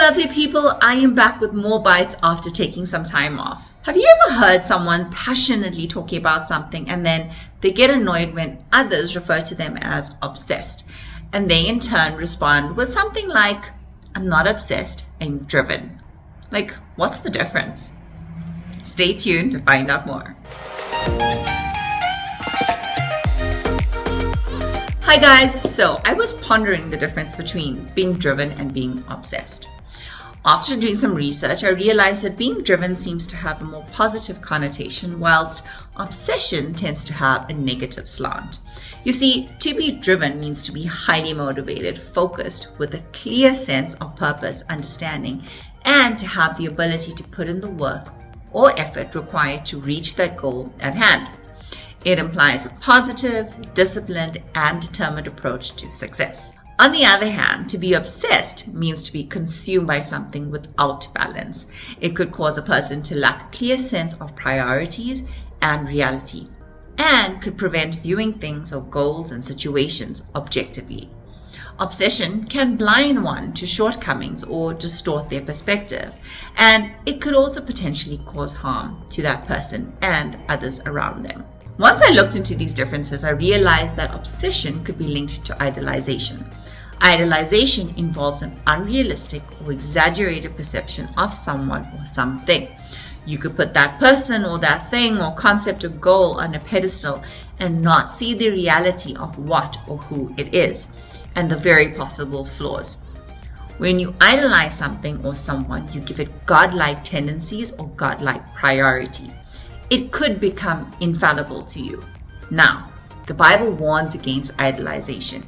lovely people, I am back with more bites after taking some time off. Have you ever heard someone passionately talking about something and then they get annoyed when others refer to them as obsessed? And they in turn respond with something like, I'm not obsessed, I'm driven. Like, what's the difference? Stay tuned to find out more. Hi guys, so I was pondering the difference between being driven and being obsessed. After doing some research, I realized that being driven seems to have a more positive connotation, whilst obsession tends to have a negative slant. You see, to be driven means to be highly motivated, focused, with a clear sense of purpose, understanding, and to have the ability to put in the work or effort required to reach that goal at hand. It implies a positive, disciplined, and determined approach to success. On the other hand, to be obsessed means to be consumed by something without balance. It could cause a person to lack a clear sense of priorities and reality, and could prevent viewing things or goals and situations objectively. Obsession can blind one to shortcomings or distort their perspective, and it could also potentially cause harm to that person and others around them. Once I looked into these differences, I realized that obsession could be linked to idolization. Idolization involves an unrealistic or exaggerated perception of someone or something. You could put that person or that thing or concept or goal on a pedestal and not see the reality of what or who it is, and the very possible flaws. When you idolize something or someone, you give it godlike tendencies or godlike priority. It could become infallible to you. Now, the Bible warns against idolization.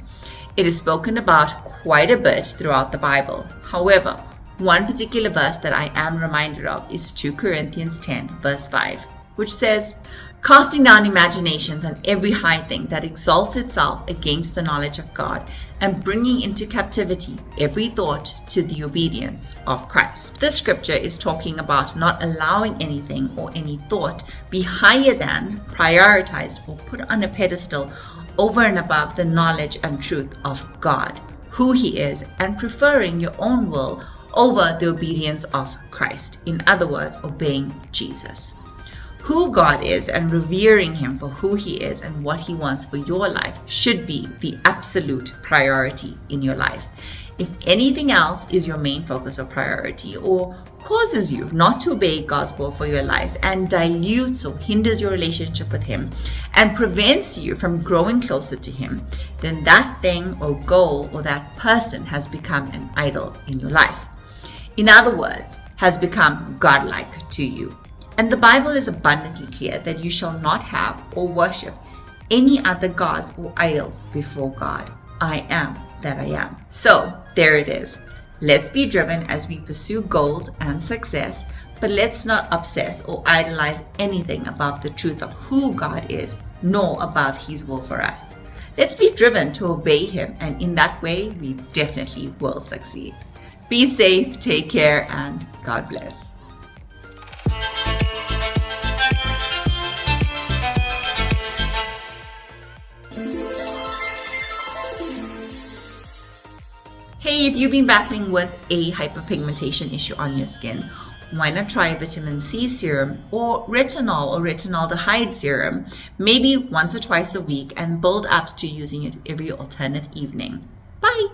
It is spoken about quite a bit throughout the Bible. However, one particular verse that I am reminded of is 2 Corinthians 10, verse 5, which says, casting down imaginations and every high thing that exalts itself against the knowledge of God, and bringing into captivity every thought to the obedience of Christ. This scripture is talking about not allowing anything or any thought be higher than, prioritized, or put on a pedestal over and above the knowledge and truth of God, who He is, and preferring your own will over the obedience of Christ. In other words, obeying Jesus. Who God is and revering Him for who He is and what He wants for your life should be the absolute priority in your life. If anything else is your main focus or priority, or causes you not to obey God's will for your life and dilutes or hinders your relationship with Him and prevents you from growing closer to Him, then that thing or goal or that person has become an idol in your life. In other words, has become godlike to you. And the Bible is abundantly clear that you shall not have or worship any other gods or idols before God. I am that I am. So there it is. Let's be driven as we pursue goals and success, but let's not obsess or idolize anything above the truth of who God is, nor above His will for us. Let's be driven to obey Him, and in that way, we definitely will succeed. Be safe, take care, and God bless. Hey, if you've been battling with a hyperpigmentation issue on your skin, why not try vitamin C serum or retinaldehyde serum, maybe once or twice a week, and build up to using it every alternate evening. Bye!